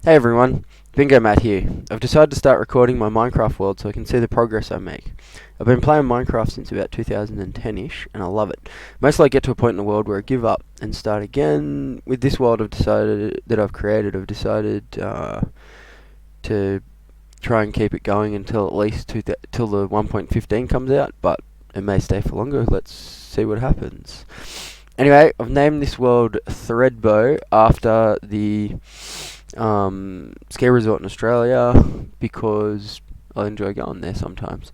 Hey everyone, Bingo Matt here. I've decided to start recording my Minecraft world so I can see the progress I make. I've been playing Minecraft since about 2010-ish, and I love it. Mostly I get to a point in the world where I give up and start again. With this world I've created, I've decided to try and keep it going until at least till the 1.15 comes out, but it may stay for longer. Let's see what happens. Anyway, I've named this world Threadbow after the ski resort in Australia because I enjoy going there sometimes.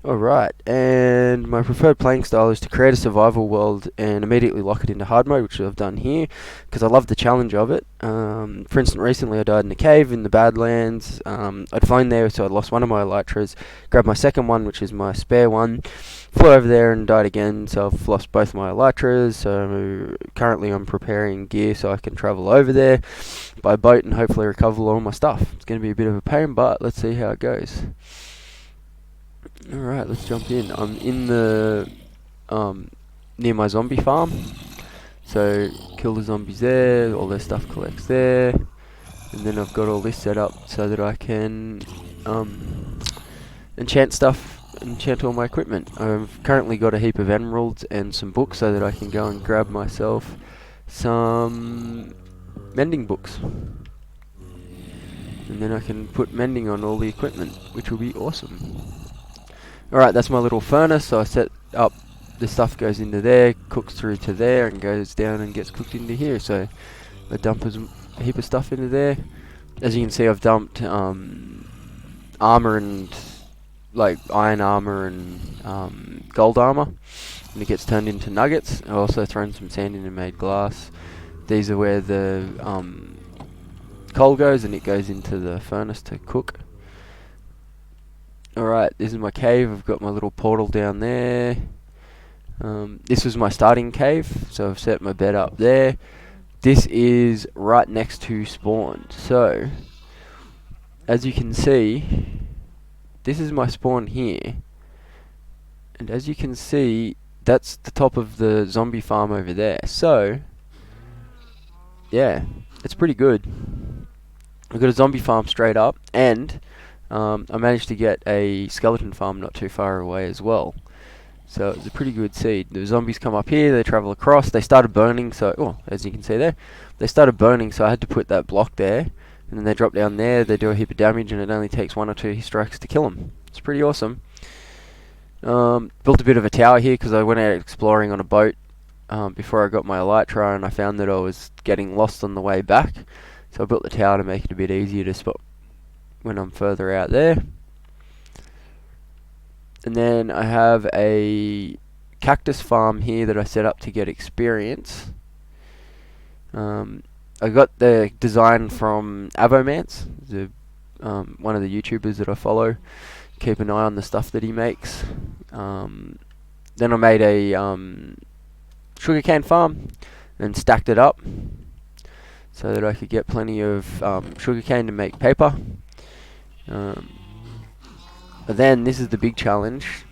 Alright, and my preferred playing style is to create a survival world and immediately lock it into hard mode, which I've done here, because I love the challenge of it. For instance, recently I died in a cave in the Badlands. I'd flown there, so I'd lost one of my elytras, grabbed my second one, which is my spare one, flew over there and died again, so I've lost both my elytras. So currently I'm preparing gear so I can travel over there by boat and hopefully recover all my stuff. It's going to be a bit of a pain, but let's see how it goes. Alright, let's jump in. I'm in the near my zombie farm, so kill the zombies there, all their stuff collects there, and then I've got all this set up so that I can enchant all my equipment. I've currently got a heap of emeralds and some books so that I can go and grab myself some mending books. And then I can put mending on all the equipment, which will be awesome. Alright, that's my little furnace, so I set up, the stuff goes into there, cooks through to there, and goes down and gets cooked into here. So I dump a heap of stuff into there. As you can see, I've dumped armor and like iron armor and gold armor, and it gets turned into nuggets. I've also thrown some sand in and made glass. These are where the coal goes, and it goes into the furnace to cook. Alright, this is my cave. I've got my little portal down there. This was my starting cave, so I've set my bed up there. This is right next to spawn. So, as you can see, this is my spawn here. And as you can see, that's the top of the zombie farm over there. So, yeah, it's pretty good. I've got a zombie farm straight up, and I managed to get a skeleton farm not too far away as well. So it's a pretty good seed. The zombies come up here, they travel across, they started burning, so, as you can see there, they started burning, so I had to put that block there, and then they drop down there, they do a heap of damage, and it only takes 1 or 2 strikes to kill them. It's pretty awesome. Built a bit of a tower here, because I went out exploring on a boat before I got my elytra, and I found that I was getting lost on the way back, so I built the tower to make it a bit easier to spot when I'm further out there. And then I have a Cactus Farm here that I set up to get experience. I got the design from Avomance, one of the YouTubers that I follow. Keep an eye on the stuff that he makes. Then I made a sugarcane farm and stacked it up so that I could get plenty of sugarcane to make paper. But then this is the big challenge.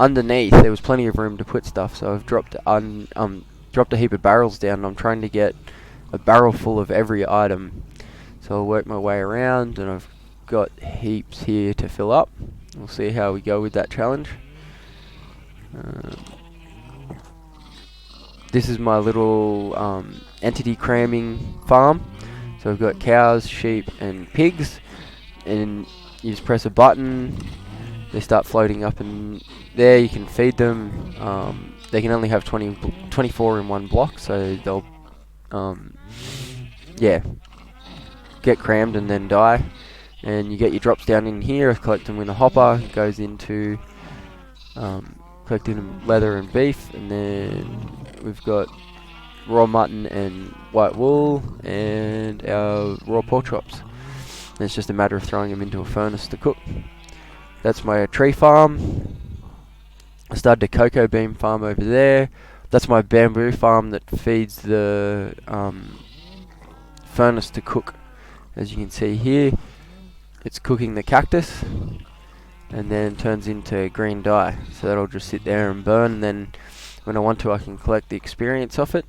Underneath there was plenty of room to put stuff, so I've dropped a heap of barrels down, and I'm trying to get a barrel full of every item. So I'll work my way around, and I've got heaps here to fill up. We'll see how we go with that challenge. This is my little entity cramming farm. So I've got cows, sheep, and pigs, and you just press a button, they start floating up, and there you can feed them. They can only have 24 in one block, so they'll get crammed and then die. And you get your drops down in here, collect them in a hopper, goes into collecting leather and beef, and then we've got raw mutton and white wool and our raw pork chops. And it's just a matter of throwing them into a furnace to cook. That's my tree farm. I started a cocoa bean farm over there. That's my bamboo farm that feeds the furnace to cook. As you can see here, it's cooking the cactus and then turns into green dye. So that'll just sit there and burn, and then when I want to I can collect the experience off it.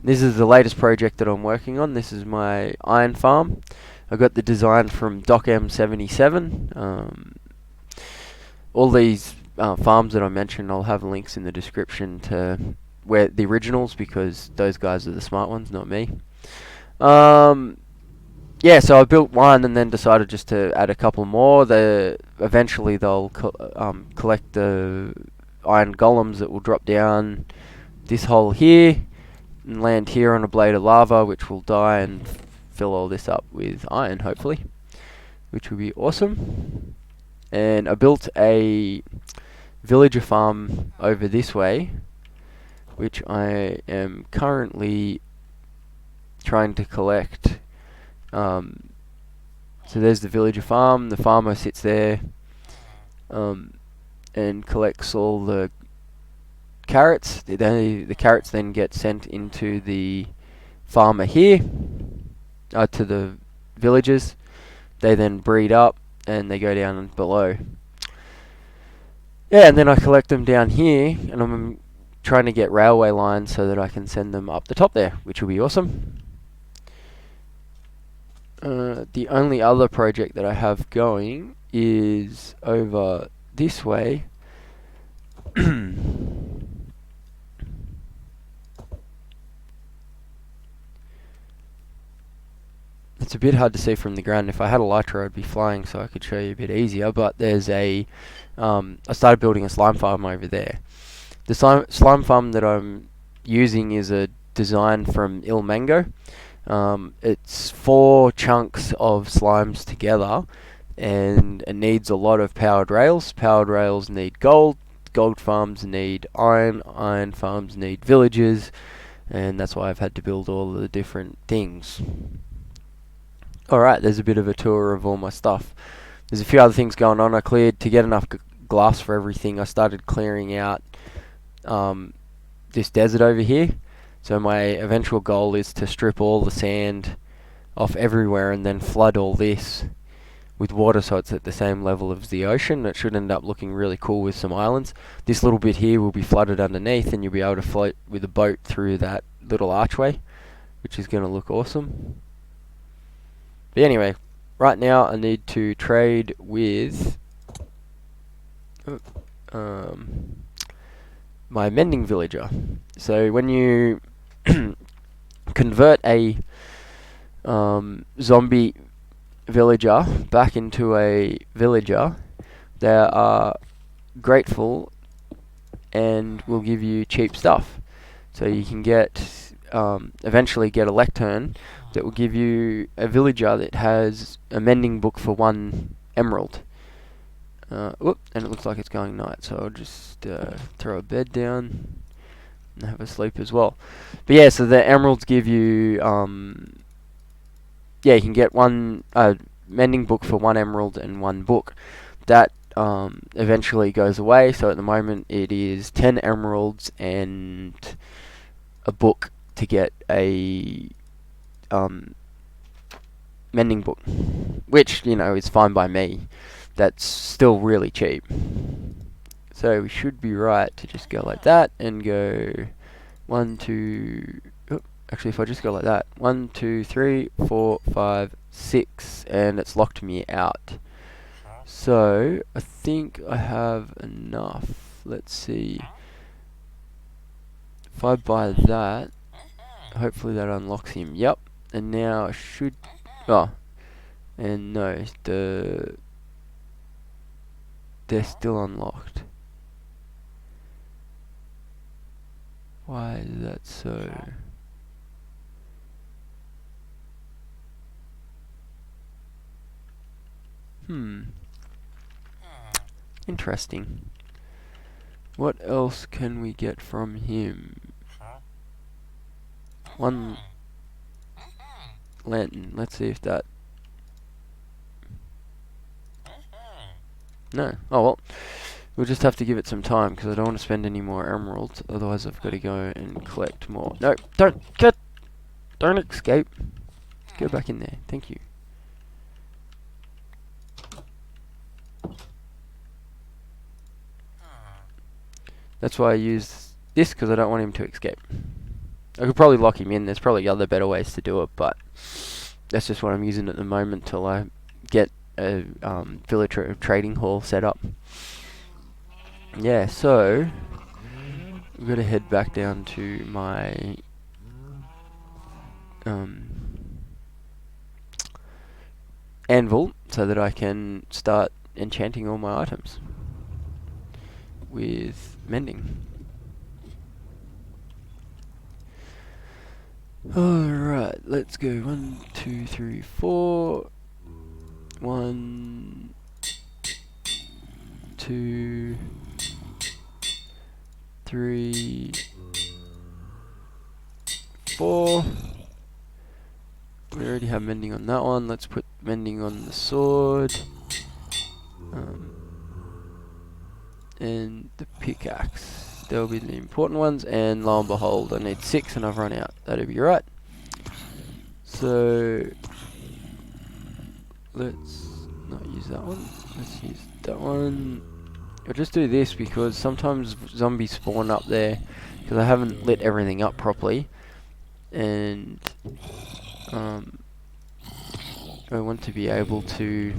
This is the latest project that I'm working on. This is my iron farm. I got the design from DocM77. All these farms that I mentioned, I'll have links in the description to where the originals, because those guys are the smart ones, not me. Yeah, so I built one and then decided just to add a couple more. Eventually they'll collect the iron golems that will drop down this hole here and land here on a blade of lava, which will die and fill all this up with iron, hopefully, which will be awesome. And I built a villager farm over this way, which I am currently trying to collect. So there's the villager farm. The farmer sits there and collects all the carrots. The carrots then get sent into the farmer here, to the villagers. They then breed up and they go down below. Yeah, and then I collect them down here, and I'm trying to get railway lines so that I can send them up the top there, which will be awesome. The only other project that I have going is over this way. It's a bit hard to see from the ground. If I had a lighter, I'd be flying so I could show you a bit easier, but there's I started building a slime farm over there. The slime farm that I'm using is a design from Ilmango. It's 4 chunks of slimes together, and it needs a lot of powered rails. Powered rails need gold. Gold farms need iron. Iron farms need villages, and that's why I've had to build all the different things. Alright, there's a bit of a tour of all my stuff. There's a few other things going on. I cleared, to get enough glass for everything, I started clearing out this desert over here. So my eventual goal is to strip all the sand off everywhere and then flood all this with water so it's at the same level as the ocean. It should end up looking really cool with some islands. This little bit here will be flooded underneath, and you'll be able to float with a boat through that little archway, which is going to look awesome. But anyway, right now I need to trade with my mending villager. So when you convert a zombie villager back into a villager, they are grateful and will give you cheap stuff. So you can get eventually get a lectern that will give you a villager that has a mending book for 1 emerald. And it looks like it's going night, so I'll just throw a bed down and have a sleep as well. But yeah, so the emeralds give you you can get 1 mending book for 1 emerald and 1 book. That eventually goes away, so at the moment it is 10 emeralds and a book to get a mending book, which, is fine by me. That's still really cheap. So we should be right to just go like that and go 1, 2... actually, if I just go like that, 1, 2, 3, 4, 5, 6, and it's locked me out. So I think I have enough. Let's see. If I buy that, hopefully that unlocks him. Yep. And now I should... and no, they're still unlocked. Why is that so? Interesting. What else can we get from him? 1 lantern. Let's see if that... No. Oh well. We'll just have to give it some time, because I don't want to spend any more emeralds. Otherwise I've got to go and collect more. No, don't escape. Go back in there. Thank you. That's why I use this, because I don't want him to escape. I could probably lock him in. There's probably other better ways to do it, but that's just what I'm using at the moment till I get a villa trading hall set up. Yeah, so we've got to head back down to my anvil so that I can start enchanting all my items with mending. Alright, let's go. 1, 2, 3, 4. 1, 2, 3, 4. We already have mending on that one. Let's put mending on the sword. And the pickaxe. They'll be the important ones, and lo and behold, I need 6 and I've run out. That'll be right. So let's not use that one. Let's use that one. I'll just do this because sometimes zombies spawn up there because I haven't lit everything up properly, and I want to be able to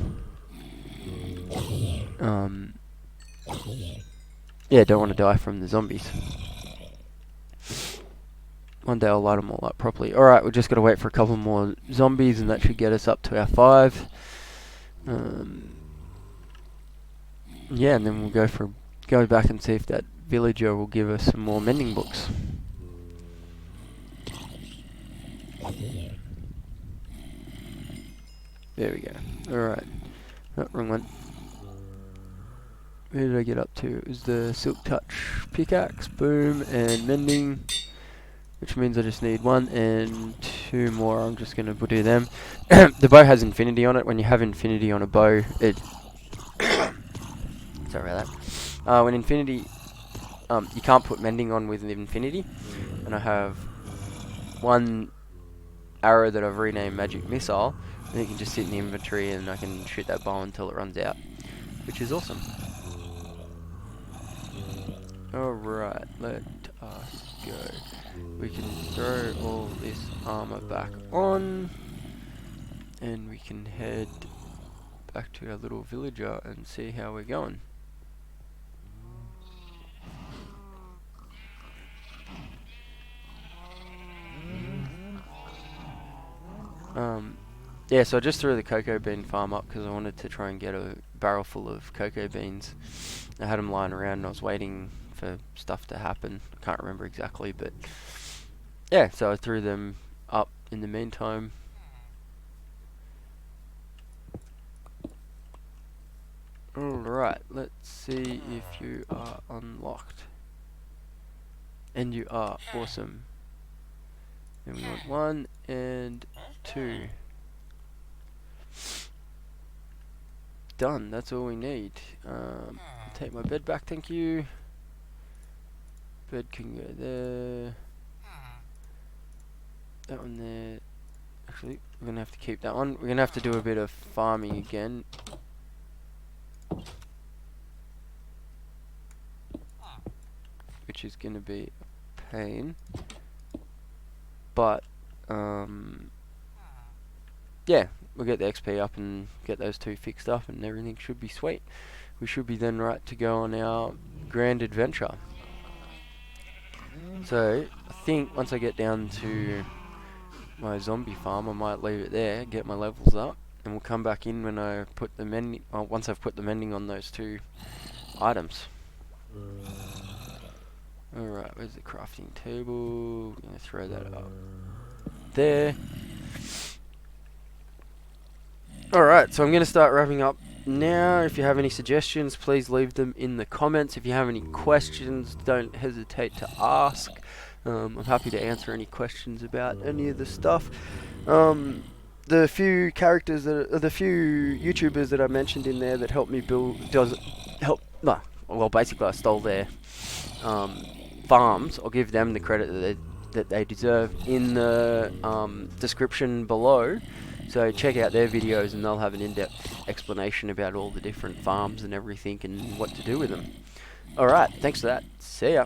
yeah, don't want to die from the zombies. One day I'll light them all up properly. Alright, we've just got to wait for a couple more zombies and that should get us up to our 5. Yeah, and then we'll go back and see if that villager will give us some more mending books. There we go. Alright. Oh, wrong one. Where did I get up to? It was the Silk Touch pickaxe, boom, and mending, which means I just need 1 and 2 more. I'm just going to do them. The bow has infinity on it. When you have infinity on a bow, it... Sorry about that. When infinity... you can't put mending on with infinity. And I have 1 arrow that I've renamed Magic Missile. And it can just sit in the inventory and I can shoot that bow until it runs out, which is awesome. Alright, let us go. We can throw all this armor back on, and we can head back to our little villager and see how we're going. Yeah, so I just threw the cocoa bean farm up because I wanted to try and get a barrel full of cocoa beans. I had them lying around and I was waiting for stuff to happen. I can't remember exactly, but yeah, so I threw them up in the meantime. Alright, let's see if you are unlocked. And you are, awesome. Then we want 1 and 2. Done, that's all we need. Take my bed back, thank you. Bed can go there. That one there. Actually, we're going to have to keep that one. We're going to have to do a bit of farming again. Which is going to be a pain. But, yeah, we'll get the XP up and get those 2 fixed up and everything should be sweet. We should be then right to go on our grand adventure. So, I think once I get down to my zombie farm, I might leave it there, get my levels up, and we'll come back in when I put the mending, once I've put the mending on those 2 items. Alright, where's the crafting table? I'm going to throw that up there. Alright, so I'm going to start wrapping up now. If you have any suggestions, please leave them in the comments. If you have any questions, don't hesitate to ask. I'm happy to answer any questions about any of the stuff. The few characters the few YouTubers that I mentioned in there that helped me build, well, basically I stole their farms. I'll give them the credit that they deserve in the description below. So check out their videos and they'll have an in-depth explanation about all the different farms and everything and what to do with them. Alright, thanks for that. See ya.